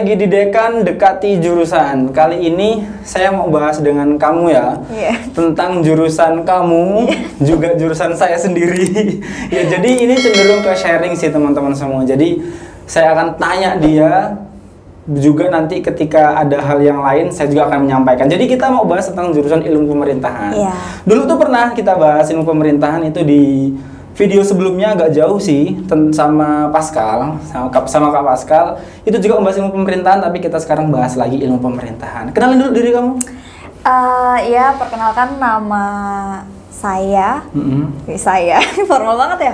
lagi di Dekan Dekati Jurusan. Kali ini saya mau bahas dengan kamu ya, tentang jurusan kamu, juga jurusan saya sendiri. Ya, jadi ini cenderung ke sharing sih teman-teman semua. Jadi saya akan tanya dia, juga nanti ketika ada hal yang lain saya juga akan menyampaikan. Jadi kita mau bahas tentang jurusan ilmu pemerintahan. Dulu tuh pernah kita bahas ilmu pemerintahan itu di video sebelumnya, agak jauh sih, sama Pascal, sama Kak Pascal. Itu juga membahas ilmu pemerintahan, tapi kita sekarang bahas lagi ilmu pemerintahan. Kenalin dulu diri kamu. Ya, perkenalkan nama saya. Saya formal banget ya.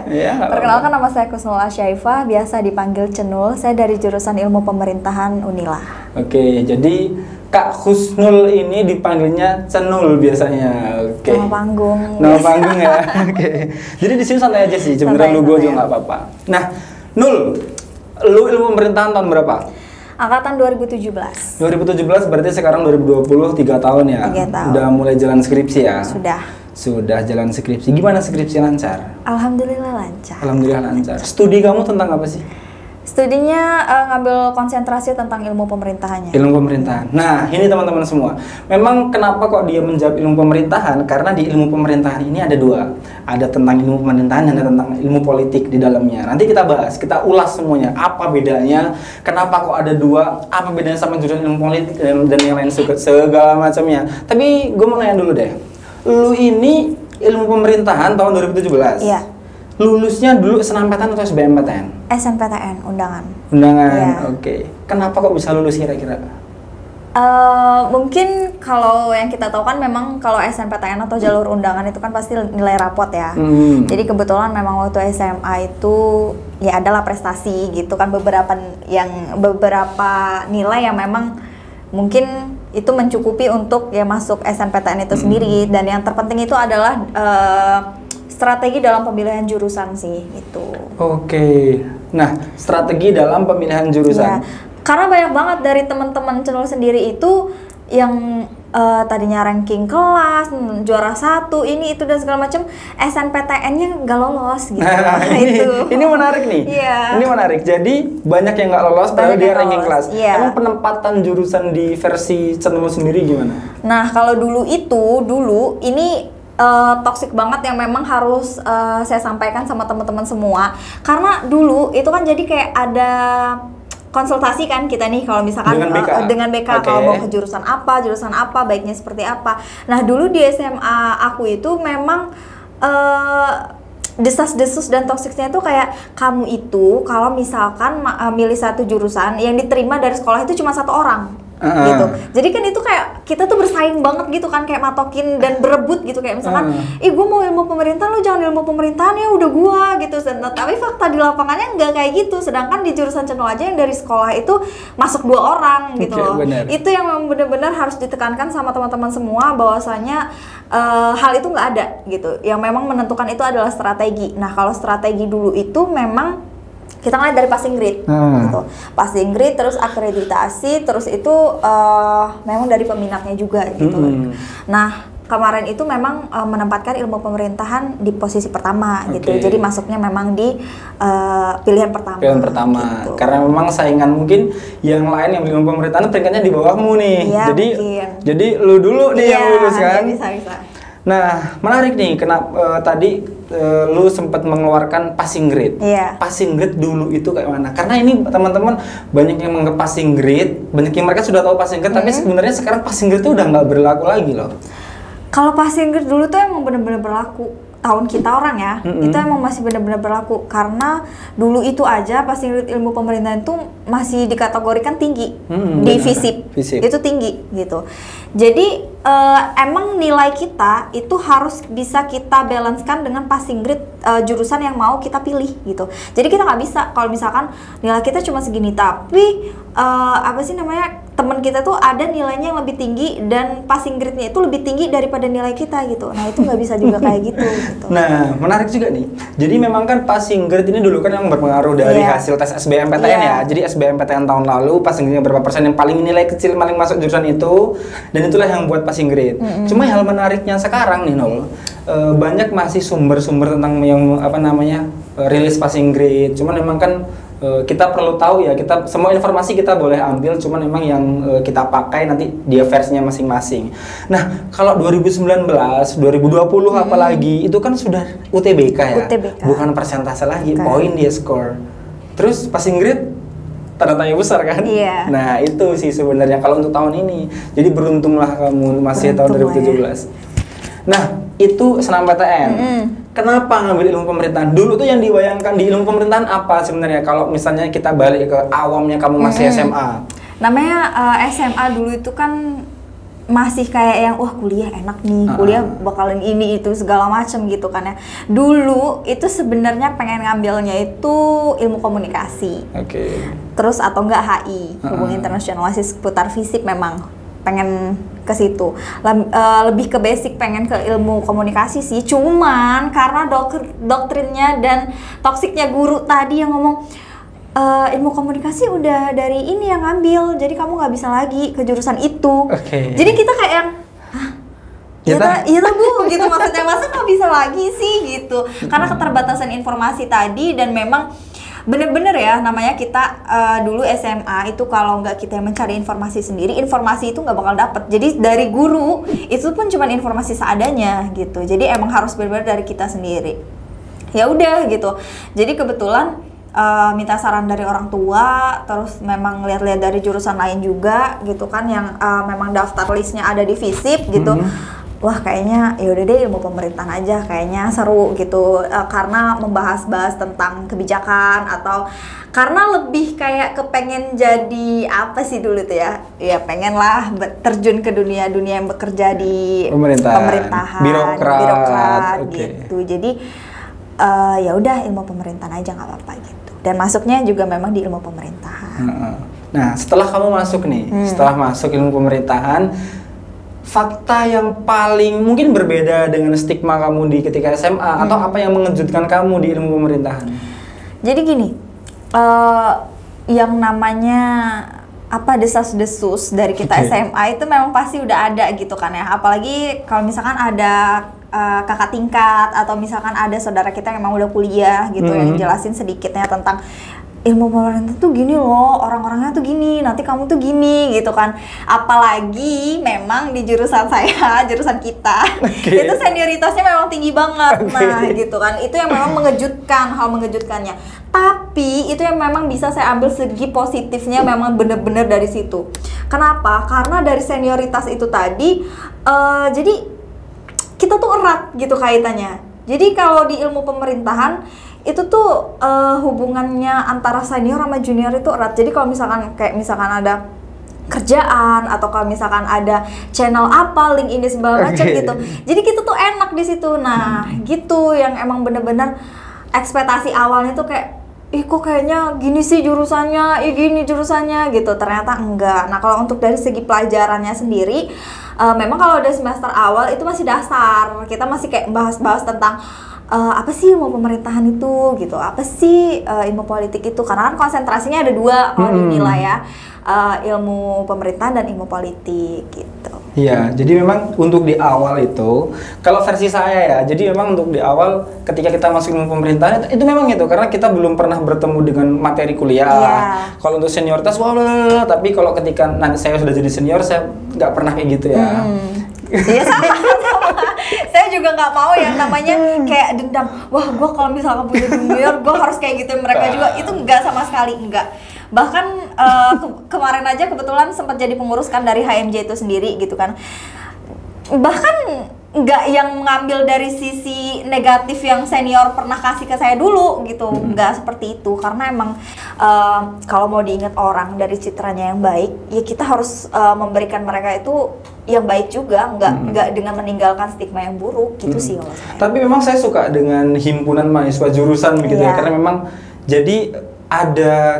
Perkenalkan nama saya Kusnul Asyaifah, biasa dipanggil Cenul. Saya dari jurusan ilmu pemerintahan Unila. Oke, jadi Kak Kusnul ini dipanggilnya Cenul biasanya. Oke. Nama panggung. Nama panggung ya. Oke. Jadi di sini santai aja sih, sebenarnya lu gue juga nggak apa-apa. Nah, Nul, lu ilmu pemerintahan tahun berapa? Angkatan 2017. 2017 berarti sekarang 2020, 3 tahun ya? 3 tahun. Udah mulai jalan skripsi ya? Sudah jalan skripsi. Gimana skripsi, lancar? Alhamdulillah lancar. Alhamdulillah lancar. Studi kamu tentang apa sih? Studinya ngambil konsentrasi tentang ilmu pemerintahannya. Ilmu pemerintahan. Nah, ini teman-teman semua. Memang kenapa kok dia menjawab ilmu pemerintahan? Karena di ilmu pemerintahan ini ada dua. Ada tentang ilmu pemerintahan dan ada tentang ilmu politik di dalamnya. Nanti kita bahas, kita ulas semuanya. Apa bedanya? Kenapa kok ada dua? Apa bedanya sama jurusan ilmu politik dan yang lain segala macamnya. Tapi gue mau nanya dulu deh. Lu ini ilmu pemerintahan tahun 2017. Iya. Lulusnya dulu SNMPTN atau SBMPTN? SNPTN, undangan. Undangan, Ya. Oke. Kenapa kok bisa lulus kira-kira? Mungkin kalau yang kita tahu kan memang kalau SNPTN atau jalur undangan itu kan pasti nilai rapot ya. Jadi kebetulan memang waktu SMA itu ya adalah prestasi gitu kan, beberapa nilai yang memang mungkin itu mencukupi untuk ya masuk SNPTN itu sendiri, dan yang terpenting itu adalah strategi dalam pemilihan jurusan sih itu. Oke. Nah, strategi dalam pemilihan jurusan. Ya, karena banyak banget dari teman-teman Cenul sendiri itu yang tadinya ranking kelas, juara 1, ini itu dan segala macam, SNPTN-nya nggak lolos gitu. Ini menarik nih. Ini menarik. Jadi banyak yang nggak lolos padahal dia ranking kelas. Emang penempatan jurusan di versi Cenul sendiri gimana? Nah, kalau dulu ini toxic banget yang memang harus saya sampaikan sama teman-teman semua, karena dulu itu kan jadi kayak ada konsultasi kan kita nih kalau misalkan dengan BK kalau mau ke jurusan apa baiknya seperti apa. Nah, dulu di SMA aku itu memang desas-desus dan toksiknya itu kayak, kamu itu kalau misalkan milih satu jurusan yang diterima dari sekolah itu cuma 1 orang. Gitu. Jadi kan itu kayak kita tuh bersaing banget gitu kan, kayak matokin dan berebut gitu, kayak misalkan gue mau ilmu pemerintahan, lu jangan ilmu pemerintahan ya udah gua gitu. Tapi fakta di lapangannya nggak kayak gitu. Sedangkan di jurusan Cenul aja yang dari sekolah itu masuk 2 orang gitu loh. Bener. Itu yang benar-benar harus ditekankan sama teman-teman semua, bahwasanya hal itu nggak ada gitu. Yang memang menentukan itu adalah strategi. Nah, kalau strategi dulu itu memang kita ngeliat dari passing grade gitu. Passing grade, terus akreditasi, terus itu memang dari peminatnya juga gitu. Nah, kemarin itu memang menempatkan ilmu pemerintahan di posisi pertama gitu. Jadi masuknya memang di pilihan pertama. Pilihan pertama. Gitu. Karena memang saingan mungkin yang lain yang ilmu pemerintahan peringkatnya di bawahmu nih. Ya, jadi lu dulu nih yang lulus kan? Bisa. Nah, menarik nih, kenapa tadi lu sempat mengeluarkan passing grade. Passing grade dulu itu kayak mana? Karena ini teman-teman banyak yang menganggap passing grade, banyak yang mereka sudah tahu passing grade, tapi sebenarnya sekarang passing grade itu udah nggak berlaku lagi loh. Kalau passing grade dulu tuh emang bener-bener berlaku. Tahun kita orang ya, itu emang masih benar-benar berlaku, karena dulu itu aja passing grade ilmu pemerintahan itu masih dikategorikan tinggi di FISIP. Itu tinggi gitu. Jadi emang nilai kita itu harus bisa kita balancekan dengan passing grade jurusan yang mau kita pilih gitu. Jadi kita nggak bisa kalau misalkan nilai kita cuma segini, tapi teman kita tuh ada nilainya yang lebih tinggi dan passing grade-nya itu lebih tinggi daripada nilai kita gitu. Nah, itu nggak bisa juga kayak gitu. Nah, menarik juga nih. Jadi memang kan passing grade ini dulu kan yang berpengaruh dari hasil tes SBMPTN ya. Jadi SBMPTN tahun lalu passing grade berapa persen yang paling nilai kecil paling masuk jurusan itu, dan itulah yang buat passing grade. Cuma hal menariknya sekarang nih Nol, banyak masih sumber-sumber tentang yang rilis passing grade. Cuman memang kan kita perlu tahu ya, kita semua informasi kita boleh ambil, cuman memang yang kita pakai nanti dia versinya masing-masing. Nah, kalau 2019, 2020 apalagi itu kan sudah UTBK ya, bukan persentase lagi, poin dia skor. Terus passing grade tanda tanya besar kan? Iya. Nah itu sih sebenarnya kalau untuk tahun ini. Jadi beruntunglah kamu masih tahun 2017. Ya. Nah itu SNMPTN. Kenapa ngambil ilmu pemerintahan? Dulu tuh yang dibayangkan di ilmu pemerintahan apa sebenarnya? Kalau misalnya kita balik ke awamnya kamu masih SMA. Namanya SMA dulu itu kan masih kayak yang wah kuliah enak nih, kuliah bakalan ini itu segala macam gitu kan ya. Dulu itu sebenarnya pengen ngambilnya itu ilmu komunikasi. Terus atau enggak HI, hubungan internasional, masih seputar fisik, memang pengen ke situ. Lebih ke basic, pengen ke ilmu komunikasi sih. Cuman karena doktrinnya dan toksiknya guru tadi yang ngomong ilmu komunikasi udah dari ini yang ngambil, jadi kamu nggak bisa lagi ke jurusan itu. Jadi kita kayak yang, hah? Iya bu, gitu maksudnya, masa nggak bisa lagi sih gitu. Karena keterbatasan informasi tadi, dan memang bener-bener ya, namanya kita dulu SMA itu kalau nggak kita mencari informasi sendiri, informasi itu nggak bakal dapet. Jadi dari guru itu pun cuma informasi seadanya gitu. Jadi emang harus bener-bener dari kita sendiri. Ya udah gitu. Jadi kebetulan minta saran dari orang tua, terus memang lihat-lihat dari jurusan lain juga gitu kan, yang memang daftar listnya ada di FISIP gitu. Wah kayaknya ya udah deh ilmu pemerintahan aja, kayaknya seru gitu, karena membahas-bahas tentang kebijakan, atau karena lebih kayak kepengen jadi apa sih dulu tuh ya pengen lah terjun ke dunia yang bekerja di pemerintahan, birokrat gitu. Jadi ya udah ilmu pemerintahan aja nggak apa-apa gitu. Dan masuknya juga memang di ilmu pemerintahan. Nah, setelah kamu masuk nih, setelah masuk ilmu pemerintahan, fakta yang paling mungkin berbeda dengan stigma kamu di ketika SMA, atau apa yang mengejutkan kamu di ilmu pemerintahan? Jadi gini, yang namanya apa desas-desus dari kita SMA itu memang pasti udah ada gitu kan ya. Apalagi kalau misalkan ada kakak tingkat, atau misalkan ada saudara kita yang memang udah kuliah gitu, yang jelasin sedikitnya tentang ilmu pemerintahan tuh gini loh, orang-orangnya tuh gini, nanti kamu tuh gini gitu kan. Apalagi memang di jurusan saya, jurusan kita itu senioritasnya memang tinggi banget. Nah gitu kan, itu yang memang mengejutkan, hal mengejutkannya. Tapi itu yang memang bisa saya ambil segi positifnya, memang bener-bener dari situ. Kenapa? Karena dari senioritas itu tadi, jadi kita tuh erat gitu kaitannya. Jadi kalau di ilmu pemerintahan itu tuh hubungannya antara senior sama junior itu erat. Jadi kalau misalkan ada kerjaan, atau kalau misalkan ada channel apa, link ini segala macam gitu. Jadi kita tuh enak di situ. Nah, gitu yang emang bener-bener ekspektasi awalnya tuh kayak, ih kok kayaknya gini sih jurusannya, gini jurusannya gitu. Ternyata enggak. Nah, kalau untuk dari segi pelajarannya sendiri, memang kalau dari semester awal itu masih dasar. Kita masih kayak bahas-bahas tentang apa sih ilmu pemerintahan itu gitu, apa sih ilmu politik itu, karena kan konsentrasinya ada dua kalau dinilai ya, ilmu pemerintahan dan ilmu politik gitu. Iya, jadi memang untuk di awal itu, kalau versi saya ya, jadi memang untuk di awal ketika kita masuk ilmu pemerintahan itu memang itu, karena kita belum pernah bertemu dengan materi kuliah. Kalau untuk senioritas, tapi kalau ketika nanti saya sudah jadi senior, saya nggak pernah kayak gitu ya. Iya sama. Saya juga nggak mau yang namanya kayak dendam. Wah, gue kalau misalkan punya junior, gue harus kayak gitu mereka juga. Itu nggak sama sekali, enggak. Bahkan kemarin aja kebetulan sempat jadi pengurus kan dari HMJ itu sendiri gitu kan. Bahkan nggak yang mengambil dari sisi negatif yang senior pernah kasih ke saya dulu gitu, nggak seperti itu. Karena emang kalau mau diingat orang dari citranya yang baik, ya kita harus memberikan mereka itu yang baik juga, nggak dengan meninggalkan stigma yang buruk gitu sih kalau saya. Tapi memang saya suka dengan himpunan mahasiswa jurusan begitu ya, karena memang jadi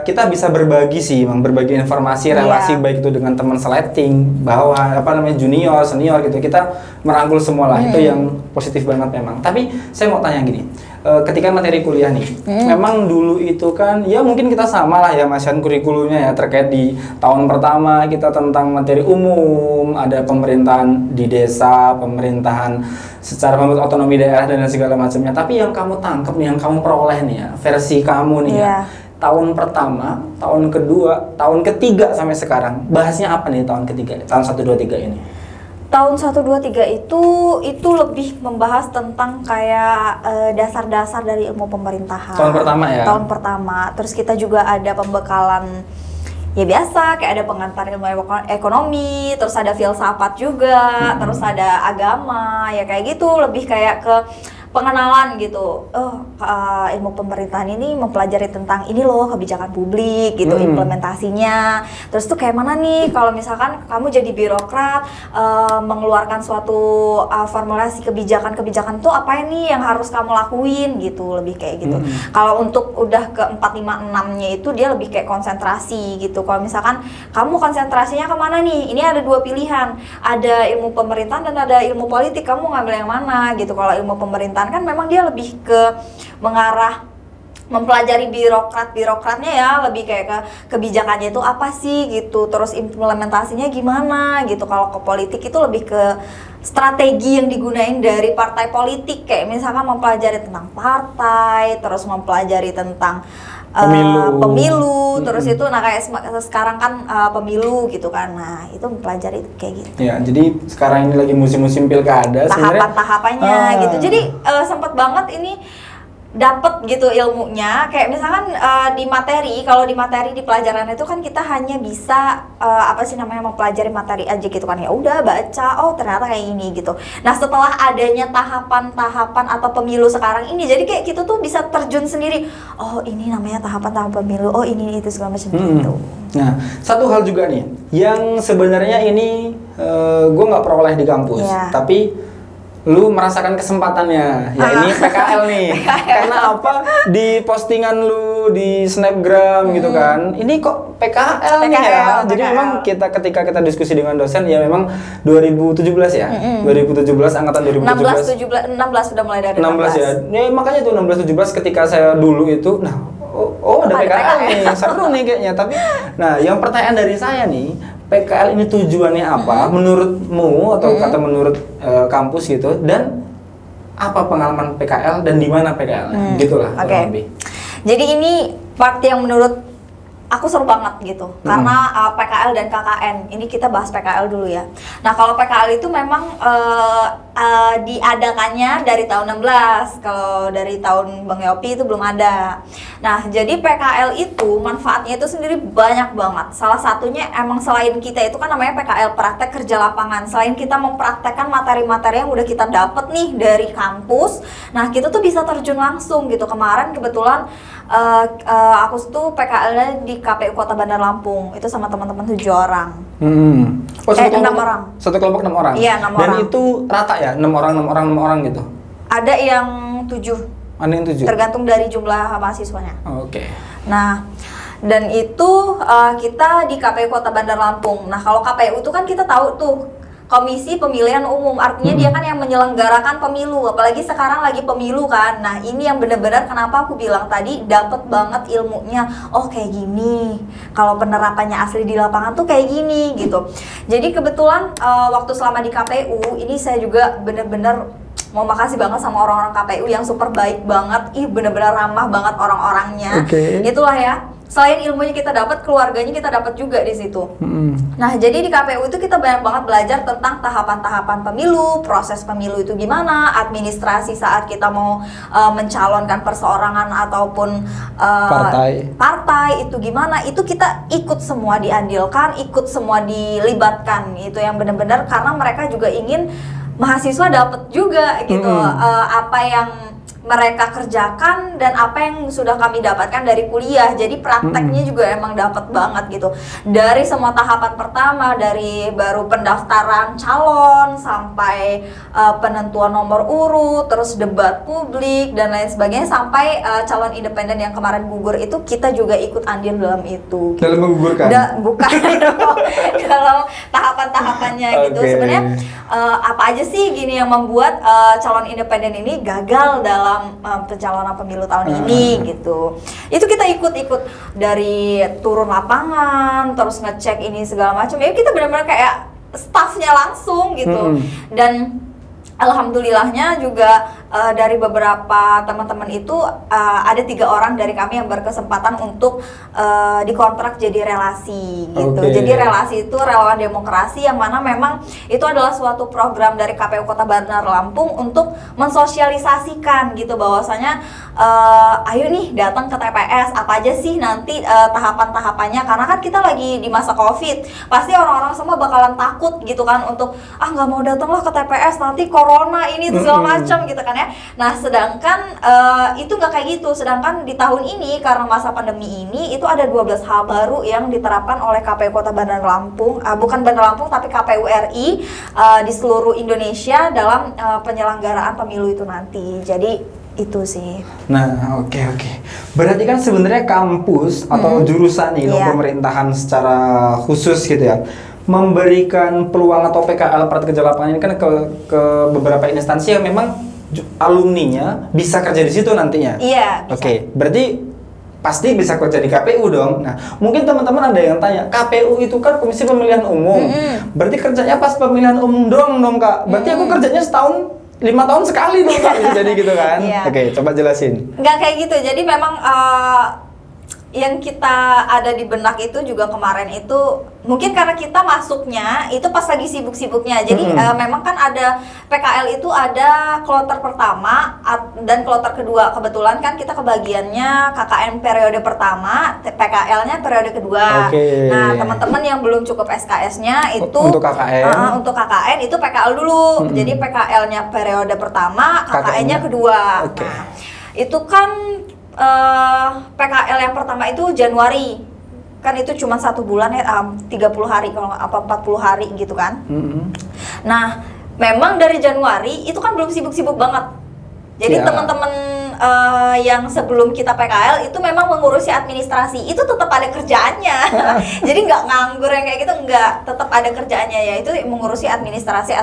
kita bisa berbagi sih, berbagi informasi, relasi baik itu dengan teman seleting, bahwa junior, senior gitu, kita merangkul semua lah. Itu yang positif banget memang. Tapi saya mau tanya gini, ketika materi kuliah nih, memang dulu itu kan ya mungkin kita sama lah ya Mas Yan kurikulumnya ya, terkait di tahun pertama kita tentang materi umum, ada pemerintahan di desa, pemerintahan secara membuat otonomi daerah dan segala macamnya. Tapi yang kamu tangkap nih, yang kamu peroleh nih ya, versi kamu nih ya, tahun pertama, tahun kedua, tahun ketiga sampai sekarang, bahasnya apa nih tahun ketiga, tahun 1, 2, 3 ini? Tahun 1, 2, 3 itu lebih membahas tentang kayak dasar-dasar dari ilmu pemerintahan. Tahun pertama ya? Tahun pertama. Terus kita juga ada pembekalan ya biasa, kayak ada pengantar ilmu ekonomi, terus ada filsafat juga, terus ada agama, ya kayak gitu, lebih kayak ke pengenalan gitu. Ilmu pemerintahan ini mempelajari tentang ini loh kebijakan publik gitu, implementasinya. Terus tuh kayak mana nih kalau misalkan kamu jadi birokrat mengeluarkan suatu formulasi kebijakan tuh apa ini yang harus kamu lakuin gitu, lebih kayak gitu. Kalau untuk udah ke 4, 5, 6-nya itu dia lebih kayak konsentrasi gitu. Kalau misalkan kamu konsentrasinya kemana nih? Ini ada 2 pilihan, ada ilmu pemerintahan dan ada ilmu politik. Kamu ngambil yang mana gitu? Kalau ilmu pemerintahan kan memang dia lebih ke mengarah mempelajari birokratnya ya, lebih kayak ke kebijakannya itu apa sih gitu, terus implementasinya gimana gitu. Kalau ke politik itu lebih ke strategi yang digunain dari partai politik, kayak misalkan mempelajari tentang partai, terus mempelajari tentang pemilu, terus itu nah kayak sekarang kan pemilu gitu kan, nah itu mempelajari kayak gitu ya. Jadi sekarang ini lagi musim-musim pilkada, tahapan-tahapannya gitu, jadi sempet banget ini dapat gitu ilmunya, kayak misalkan di materi, kalau di materi di pelajaran itu kan kita hanya bisa apa sih namanya mempelajari materi aja gitu kan, ya udah baca, oh ternyata kayak ini gitu. Nah setelah adanya tahapan-tahapan atau pemilu sekarang ini, jadi kayak kita tuh bisa terjun sendiri, oh ini namanya tahapan-tahapan pemilu, oh ini itu segala macam gitu. Nah satu hal juga nih yang sebenarnya ini gue nggak peroleh di kampus, tapi lu merasakan kesempatannya, ya ini PKL nih. Karena apa? Di postingan lu di Snapgram gitu kan, ini kok PKL nih ya. Jadi memang ketika kita diskusi dengan dosen, ya memang 2017 ya, 2017 angkatan 2017. 16 sudah mulai dari 16 ya. Ya makanya tuh 16 17 ketika saya dulu itu, nah ada PKL nih, seru nih kayaknya. Tapi nah yang pertanyaan dari saya nih, PKL ini tujuannya apa menurutmu atau kata menurut kampus gitu, dan apa pengalaman PKL dan di mana PKL gitulah. Oke. Jadi ini part yang menurut aku seru banget gitu, karena PKL dan KKN, ini kita bahas PKL dulu ya. Nah kalau PKL itu memang diadakannya dari tahun 16, kalau dari tahun Bang Yopi itu belum ada. Nah jadi PKL itu manfaatnya itu sendiri banyak banget. Salah satunya emang selain kita itu kan namanya PKL praktek kerja lapangan, selain kita mempraktekkan materi-materi yang udah kita dapet nih dari kampus, nah kita tuh bisa terjun langsung gitu. Kemarin kebetulan aku tuh PKL-nya di KPU Kota Bandar Lampung, itu sama teman-teman 7 orang. Oh, 6 orang. Satu kelompok 6 orang. Iya, 6 orang. Dan itu rata ya, 6 orang gitu. Ada yang 7. Ada yang 7. Tergantung dari jumlah mahasiswanya. Oke. Nah, dan itu kita di KPU Kota Bandar Lampung. Nah, kalau KPU itu kan kita tahu tuh Komisi Pemilihan Umum, artinya dia kan yang menyelenggarakan pemilu, apalagi sekarang lagi pemilu kan. Nah ini yang benar-benar kenapa aku bilang tadi dapat banget ilmunya, oh kayak gini kalau penerapannya asli di lapangan tuh kayak gini gitu. Jadi kebetulan waktu selama di KPU ini saya juga benar-benar mau makasih banget sama orang-orang KPU yang super baik banget, bener-bener ramah banget orang-orangnya. Itulah ya, selain ilmunya kita dapat, keluarganya kita dapat juga di situ. Nah jadi di KPU itu kita banyak banget belajar tentang tahapan-tahapan pemilu, proses pemilu itu gimana, administrasi saat kita mau mencalonkan perseorangan ataupun partai itu gimana, itu kita ikut semua diandilkan, ikut semua dilibatkan. Itu yang benar-benar karena mereka juga ingin mahasiswa dapat juga gitu apa yang mereka kerjakan dan apa yang sudah kami dapatkan dari kuliah. Jadi prakteknya juga emang dapat banget gitu. Dari semua tahapan pertama, dari baru pendaftaran calon sampai penentuan nomor urut, terus debat publik dan lain sebagainya, sampai calon independen yang kemarin gugur itu kita juga ikut andil dalam itu. Dalam menggugurkan? Bukan dalam tahapan-tahapannya gitu. Sebenarnya apa aja sih gini yang membuat calon independen ini gagal dalam pencalonan pemilu tahun ini gitu. Itu kita ikut dari turun lapangan, terus ngecek ini segala macam. Ya kita benar-benar kayak staffnya langsung gitu. Dan alhamdulillahnya juga dari beberapa teman-teman itu ada 3 orang dari kami yang berkesempatan untuk dikontrak jadi relasi gitu. Jadi relasi itu relawan demokrasi yang mana memang itu adalah suatu program dari KPU Kota Bandar Lampung untuk mensosialisasikan gitu bahwasanya ayo nih datang ke TPS, apa aja sih nanti tahapan-tahapannya, karena kan kita lagi di masa COVID, pasti orang-orang semua bakalan takut gitu kan untuk nggak mau datang lah ke TPS nanti corona ini segala macam gitu kan ya. Nah sedangkan itu nggak kayak gitu, sedangkan di tahun ini karena masa pandemi ini itu ada 12 hal baru yang diterapkan oleh KPU Kota Bandar Lampung, bukan Bandar Lampung tapi KPU RI di seluruh Indonesia dalam penyelenggaraan pemilu itu nanti. Jadi itu sih. Nah, oke. Berarti kan sebenarnya kampus atau jurusan ilmu pemerintahan secara khusus gitu ya, memberikan peluang atau PKL praktik kerja lapangan ini kan ke beberapa instansi yang memang alumninya bisa kerja di situ nantinya. Iya. Oke, berarti pasti bisa kerja di KPU dong. Nah, mungkin teman-teman ada yang tanya, KPU itu kan Komisi Pemilihan Umum. Berarti kerjanya pas pemilihan umum doang dong, Kak. Berarti aku kerjanya setahun 5 tahun sekali dong, Kak. Bisa jadi gitu kan? Oke, coba jelasin. Nggak kayak gitu. Jadi memang yang kita ada di benak itu juga kemarin itu mungkin karena kita masuknya itu pas lagi sibuk-sibuknya. Jadi memang kan ada PKL itu ada kloter pertama dan kloter kedua. Kebetulan kan kita kebagiannya KKN periode pertama, PKL-nya periode kedua. Nah, teman-teman yang belum cukup SKS-nya itu untuk KKN itu PKL dulu. Jadi PKL-nya periode pertama, KKN-nya kedua. Nah, itu kan PKL yang pertama itu Januari, kan itu cuma 1 bulan ya, 30 hari kalau apa 40 hari gitu kan. Nah memang dari Januari itu kan belum sibuk-sibuk banget. Jadi teman-teman yang sebelum kita PKL itu memang mengurusi administrasi, itu tetap ada kerjaannya. Jadi nggak nganggur yang kayak gitu, nggak, tetap ada kerjaannya, yaitu mengurusi administrasi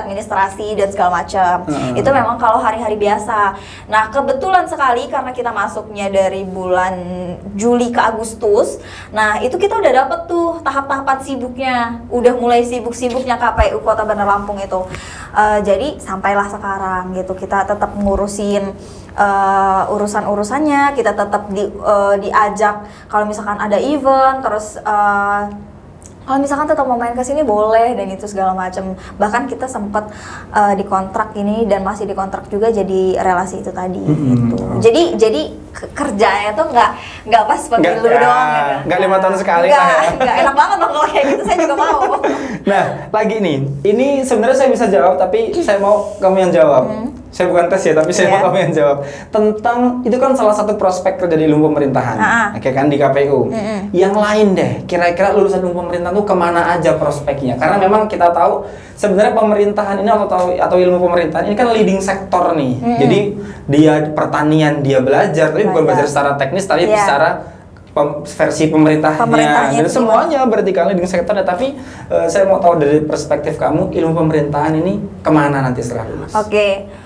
dan segala macam. Itu memang kalau hari-hari biasa. Nah kebetulan sekali karena kita masuknya dari bulan Juli ke Agustus, nah itu kita udah dapet tuh tahap-tahapan sibuknya, udah mulai sibuk-sibuknya KPU Kota Bandar Lampung itu. Jadi sampailah sekarang gitu kita tetap ngurusin urusan-urusannya, kita tetap diajak kalau misalkan ada event, terus kalau misalkan tetap mau main ke sini boleh dan itu segala macam. Bahkan kita sempat dikontrak ini dan masih dikontrak juga jadi relasi itu tadi gitu. Jadi kerjanya tuh nggak pas pemilu doang ya. Nggak 5 tahun sekali nggak enak banget dong kalau kayak gitu, saya juga mau. Nah, lagi nih. Ini sebenarnya saya bisa jawab tapi saya mau kamu yang jawab. Saya bukan tes ya, tapi saya mau kamu yang jawab. Tentang, itu kan salah satu prospek kerja di ilmu pemerintahan. Oke kan, di KPU. Yang lain deh, kira-kira lulusan ilmu pemerintahan tuh kemana aja prospeknya? Karena memang kita tahu, sebenarnya pemerintahan ini atau ilmu pemerintahan ini kan leading sektor nih. Jadi, dia pertanian, dia belajar, tapi bukan belajar secara teknis, tapi secara versi pemerintahnya. Dan semuanya berarti kan leading sektor. Tapi saya mau tahu dari perspektif kamu, ilmu pemerintahan ini kemana nanti setelah lulus?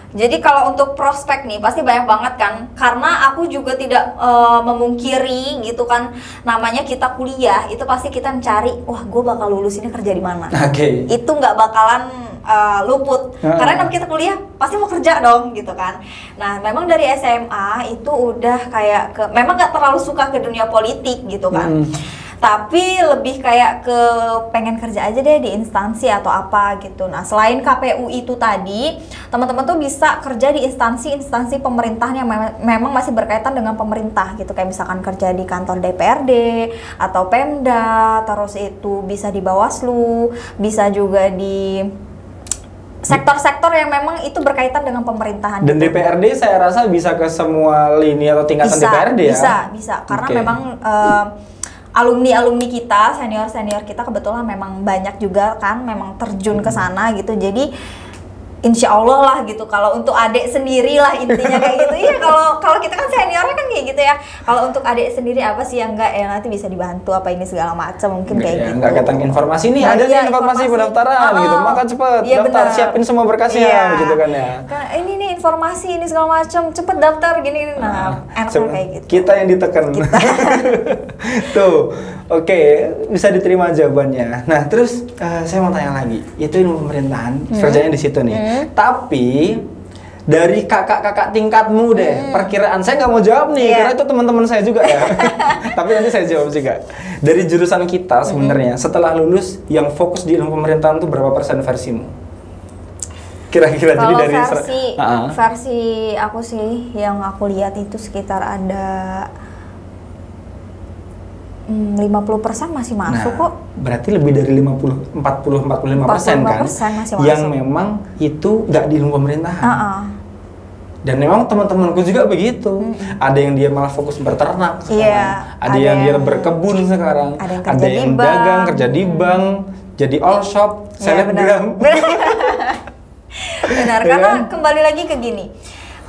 Jadi kalau untuk prospek nih pasti banyak banget kan, karena aku juga tidak memungkiri gitu kan, namanya kita kuliah itu pasti kita mencari, wah gue bakal lulus ini kerja di mana. Itu nggak bakalan luput, karena namanya kita kuliah pasti mau kerja dong gitu kan. Nah memang dari SMA itu udah kayak memang nggak terlalu suka ke dunia politik gitu kan. Tapi lebih kayak ke pengen kerja aja deh di instansi atau apa gitu. Nah selain KPU itu tadi, teman-teman tuh bisa kerja di instansi pemerintahan yang memang masih berkaitan dengan pemerintah gitu. Kayak misalkan kerja di kantor DPRD atau Pemda, terus itu bisa di Bawaslu, bisa juga di sektor-sektor yang memang itu berkaitan dengan pemerintahan. Dan gitu. DPRD saya rasa bisa ke semua lini atau tingkatan DPRD ya? Bisa. Karena memang alumni kita, senior kita kebetulan memang banyak juga kan, memang terjun ke sana gitu. Jadi insya Allah lah gitu. Kalau untuk adik sendiri lah intinya kayak gitu. Iya, kalau kita kan seniornya kan kayak gitu ya. Kalau untuk adik sendiri apa sih yang enggak ya nanti bisa dibantu apa ini segala macam mungkin kayak gitu. Enggak ketang informasi nih, ada nih informasi pendaftaran gitu. Maka cepet daftar, siapin semua berkasnya gitu kan ya. Ini nih informasi ini segala macam, cepet daftar gini. Nah, enaknya kayak gitu. Kita yang ditekan. Tuh. Oke, bisa diterima jawabannya. Nah, terus saya mau tanya lagi. Itu ilmu pemerintahan, kerjanya di situ nih. Tapi dari kakak-kakak tingkatmu deh, perkiraan saya nggak mau jawab nih, karena itu teman-teman saya juga ya. Tapi nanti saya jawab juga. Dari jurusan kita sebenarnya, setelah lulus yang fokus di ilmu pemerintahan itu berapa persen versimu? Kira-kira jadi dari versi aku sih yang aku lihat itu sekitar ada 50% masih masuk kok. Berarti lebih dari 45% kan? Masih yang masuk. memang itu nggak di ilmu pemerintahan. Dan memang teman-temanku juga begitu. Ada yang dia malah fokus berternak sekarang. Ada yang dia berkebun sekarang. Ada yang dagang, kerja di bank, jadi all shop, selebgram. Benar, karena kembali lagi ke gini.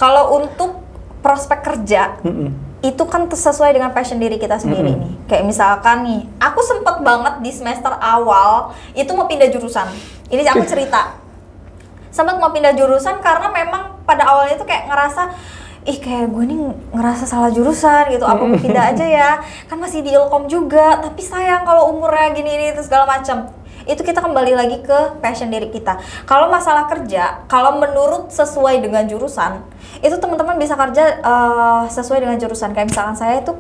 Kalau untuk prospek kerja, itu kan sesuai dengan passion diri kita sendiri nih. Kayak misalkan nih, aku sempet banget di semester awal itu mau pindah jurusan. Ini aku cerita. Sempet mau pindah jurusan karena memang pada awalnya itu kayak ngerasa, kayak gue nih ngerasa salah jurusan gitu. Apa mau pindah aja ya? Kan masih di Ilkom juga, tapi sayang kalau umurnya gini-gini itu segala macam. Itu kita kembali lagi ke passion diri kita. Kalau masalah kerja, kalau menurut sesuai dengan jurusan, itu teman-teman bisa kerja sesuai dengan jurusan. Kayak misalkan saya itu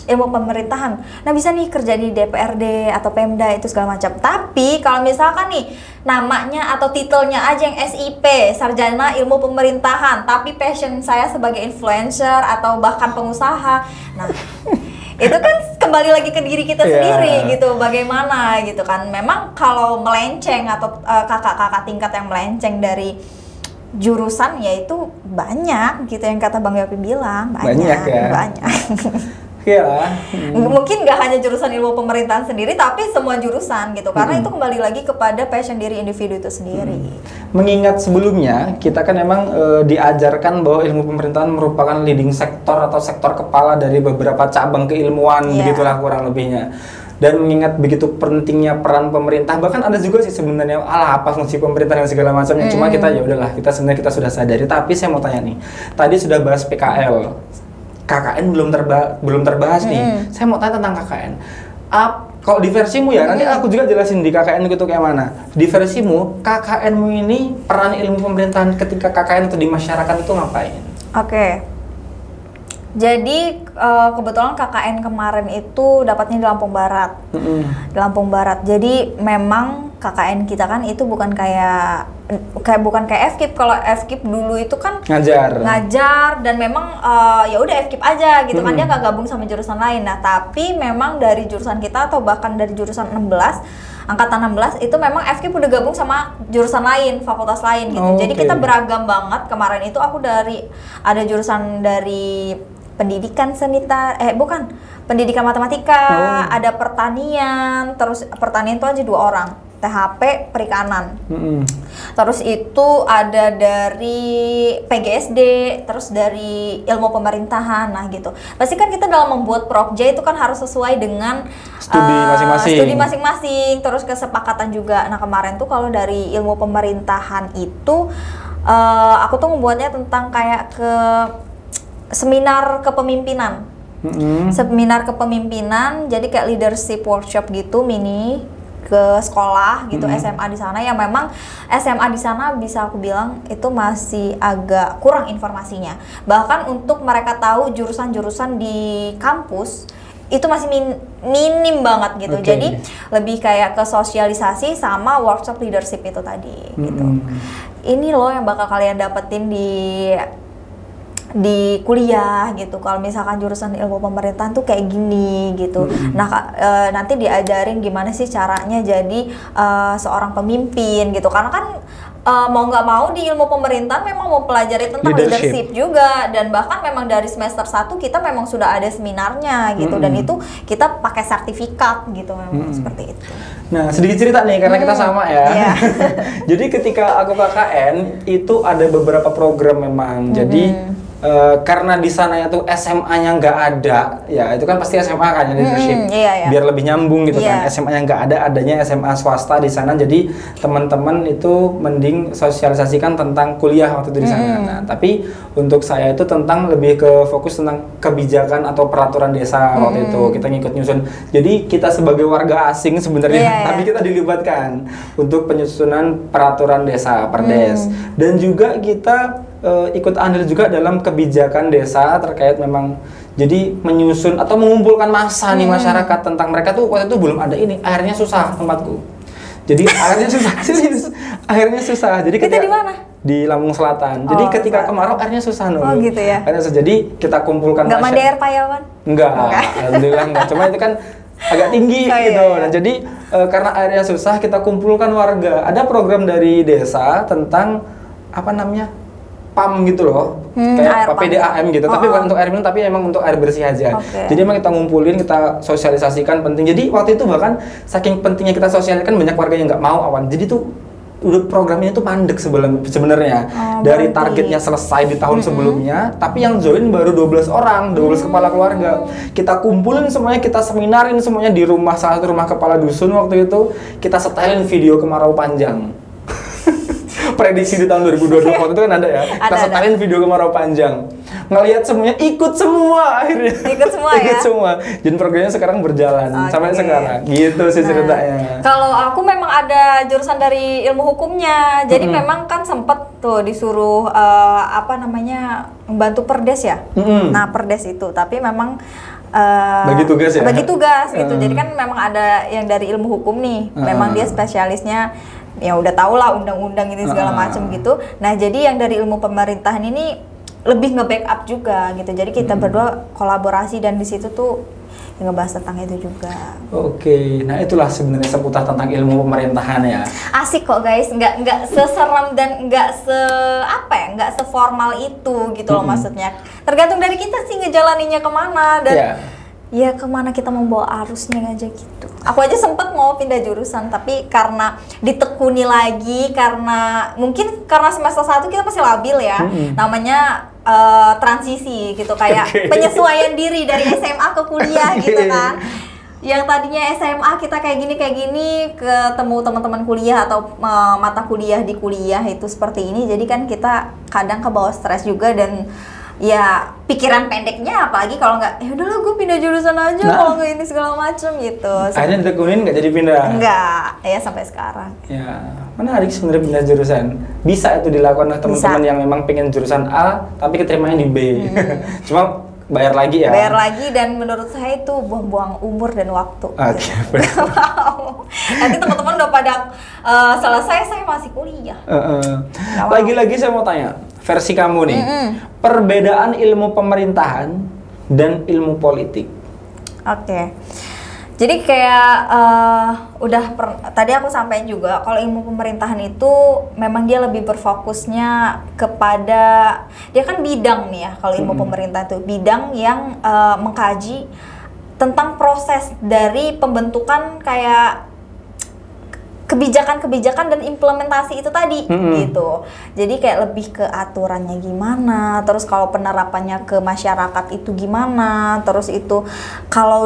ilmu pemerintahan, nah bisa nih kerja di DPRD atau Pemda itu segala macam. Tapi kalau misalkan nih namanya atau titelnya aja yang SIP, Sarjana Ilmu Pemerintahan, tapi passion saya sebagai influencer atau bahkan pengusaha, nah itu kan kembali lagi ke diri kita sendiri gitu, bagaimana gitu kan. Memang kalau melenceng atau kakak-kakak tingkat yang melenceng dari jurusan yaitu banyak gitu, yang kata Bang Yopi bilang banyak. Mungkin nggak hanya jurusan ilmu pemerintahan sendiri, tapi semua jurusan gitu, karena itu kembali lagi kepada passion diri individu itu sendiri. Mengingat sebelumnya kita kan memang diajarkan bahwa ilmu pemerintahan merupakan leading sektor atau sektor kepala dari beberapa cabang keilmuan, begitulah kurang lebihnya. Dan mengingat begitu pentingnya peran pemerintah, bahkan ada juga sih sebenarnya apa fungsi pemerintah dan segala macamnya. Cuma kita ya udahlah, kita sudah sadari. Tapi saya mau tanya nih, tadi sudah bahas PKL, KKN belum terbahas nih. Saya mau tanya tentang KKN. Kalau di versimu ya, nanti aku juga jelasin di KKN itu kayak mana. Di versimu, KKNmu ini peran ilmu pemerintahan ketika KKN atau di masyarakat itu ngapain? Jadi kebetulan KKN kemarin itu dapatnya di Lampung Barat. Di Lampung Barat. Jadi memang KKN kita kan itu bukan kayak FKIP. Kalau FKIP dulu itu kan ngajar dan memang ya udah FKIP aja gitu kan, dia nggak gabung sama jurusan lain. Nah, tapi memang dari jurusan kita atau bahkan dari jurusan 16 angkatan 16 itu memang FKIP udah gabung sama jurusan lain, fakultas lain gitu. Jadi kita beragam banget. Kemarin itu aku ada jurusan dari pendidikan pendidikan matematika, ada pertanian, terus pertanian itu aja 2 orang, THP perikanan. Terus itu ada dari PGSD, terus dari ilmu pemerintahan, nah gitu. Pasti kan kita dalam membuat Prokja itu kan harus sesuai dengan studi masing-masing, terus kesepakatan juga. Nah kemarin tuh kalau dari ilmu pemerintahan itu aku tuh membuatnya tentang kayak seminar kepemimpinan. Seminar kepemimpinan, jadi kayak leadership workshop gitu mini ke sekolah gitu, SMA di sana. Yang memang SMA di sana bisa aku bilang itu masih agak kurang informasinya. Bahkan untuk mereka tahu jurusan-jurusan di kampus itu masih minim banget gitu. Jadi lebih kayak ke sosialisasi sama workshop leadership itu tadi gitu. Ini loh yang bakal kalian dapetin di kuliah gitu. Kalau misalkan jurusan ilmu pemerintahan tuh kayak gini gitu. Nah nanti diajarin gimana sih caranya jadi seorang pemimpin gitu. Karena kan mau nggak mau di ilmu pemerintahan memang mau pelajari tentang leadership juga, dan bahkan memang dari semester 1 kita memang sudah ada seminarnya gitu, dan itu kita pakai sertifikat gitu memang seperti itu. Nah, sedikit cerita nih karena kita sama ya. Jadi ketika aku KKN itu ada beberapa program memang. Jadi karena di sana itu SMA-nya nggak ada, ya itu kan pasti SMA kan leadership, biar lebih nyambung gitu kan. SMA-nya nggak ada, adanya SMA swasta di sana. Jadi teman-teman itu mending sosialisasikan tentang kuliah waktu itu di sana. Nah, tapi untuk saya itu tentang lebih ke fokus tentang kebijakan atau peraturan desa waktu itu kita ngikut nyusun. Jadi kita sebagai warga asing sebenarnya, tapi kita dilibatkan untuk penyusunan peraturan desa Perdes, dan juga kita ikut andil juga dalam kebijakan desa terkait memang jadi menyusun atau mengumpulkan massa nih masyarakat tentang mereka tuh waktu itu belum ada ini, airnya susah tempatku. Jadi airnya susah, serius. Airnya susah. Jadi kita di mana? Di Lampung Selatan. Jadi ketika kemarau airnya susah Oh gitu ya. Airnya susah. Jadi kita kumpulkan nggak mandi air payawan? Enggak. Alhamdulillah enggak. Cuma itu kan agak tinggi gitu. Nah, jadi karena airnya susah kita kumpulkan warga. Ada program dari desa tentang apa namanya? PAM gitu loh, kayak PDAM gitu, tapi bukan untuk air minum, tapi emang untuk air bersih aja. Jadi emang kita ngumpulin, kita sosialisasikan penting. Jadi waktu itu bahkan saking pentingnya kita sosialisasikan banyak warga yang nggak mau awan. Jadi tuh udah programnya tuh mandek sebenarnya. Dari targetnya selesai di tahun sebelumnya, tapi yang join baru 12 orang, 12 kepala keluarga. Kita kumpulin semuanya, kita seminarin semuanya di rumah salah satu rumah kepala dusun waktu itu. Kita setelin video kemarau panjang. Prediksi di tahun 2022 waktu itu kan ada ya. Kita setelin video kemarau panjang. Ngelihat semuanya, ikut semua akhirnya. Ikut semua ya? Ikut semua. Dan programnya sekarang berjalan sampai sekarang. Gitu sih ceritanya. Kalau aku memang ada jurusan dari ilmu hukumnya. Jadi memang kan sempet tuh disuruh membantu Perdes ya. Nah, Perdes itu. Tapi memang bagi tugas ya? Bagi tugas gitu. Jadi kan memang ada yang dari ilmu hukum nih. Memang dia spesialisnya ya udah tau lah undang-undang ini segala macam gitu. Nah, jadi yang dari ilmu pemerintahan ini lebih nge-backup juga gitu. Jadi kita berdua kolaborasi dan di situ tuh ngebahas tentang itu juga. Oke, nah itulah sebenarnya seputar tentang ilmu pemerintahan ya. Asik kok guys, nggak seseram dan nggak seformal itu gitu loh maksudnya. Tergantung dari kita sih ngejalaninnya kemana dan ya kemana kita mau bawa arusnya aja gitu. Aku aja sempet mau pindah jurusan, tapi karena ditekuni lagi, mungkin karena semester 1 kita masih labil ya, namanya transisi gitu, kayak penyesuaian diri dari SMA ke kuliah gitu kan. Yang tadinya SMA kita kayak gini, ketemu teman-teman kuliah atau mata kuliah di kuliah itu seperti ini, jadi kan kita kadang kebawa stres juga dan ya pikiran pendeknya, apalagi kalau nggak ya udahlah gue pindah jurusan aja kalau nggak ini segala macem gitu. Akhirnya ditekunin nggak jadi pindah? Enggak, ya sampai sekarang. Ya menarik sebenarnya pindah jurusan. Bisa itu dilakukan oleh teman-teman yang memang pengen jurusan A tapi keterimanya di B. Cuma bayar lagi ya? Bayar lagi, dan menurut saya itu buang-buang umur dan waktu. Oke. Nanti teman-teman udah pada selesai, saya masih kuliah. Lagi-lagi saya mau tanya, versi kamu nih, perbedaan ilmu pemerintahan dan ilmu politik. Oke. Jadi kayak tadi aku sampaikan juga kalau ilmu pemerintahan itu memang dia lebih berfokusnya kepada, dia kan bidang nih ya, kalau ilmu pemerintah itu bidang yang mengkaji tentang proses dari pembentukan kayak kebijakan-kebijakan dan implementasi itu tadi gitu. Jadi kayak lebih ke aturannya gimana, terus kalau penerapannya ke masyarakat itu gimana, terus itu kalau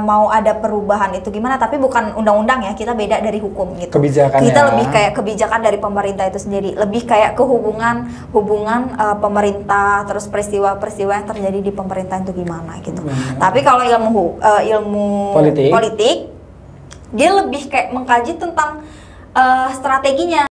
mau ada perubahan itu gimana, tapi bukan undang-undang ya, kita beda dari hukum gitu. Kebijakannya. Kita lebih kayak kebijakan dari pemerintah itu sendiri, lebih kayak ke hubungan pemerintah, terus peristiwa-peristiwa yang terjadi di pemerintahan itu gimana gitu. Tapi kalau ilmu politik dia lebih kayak mengkaji tentang strateginya.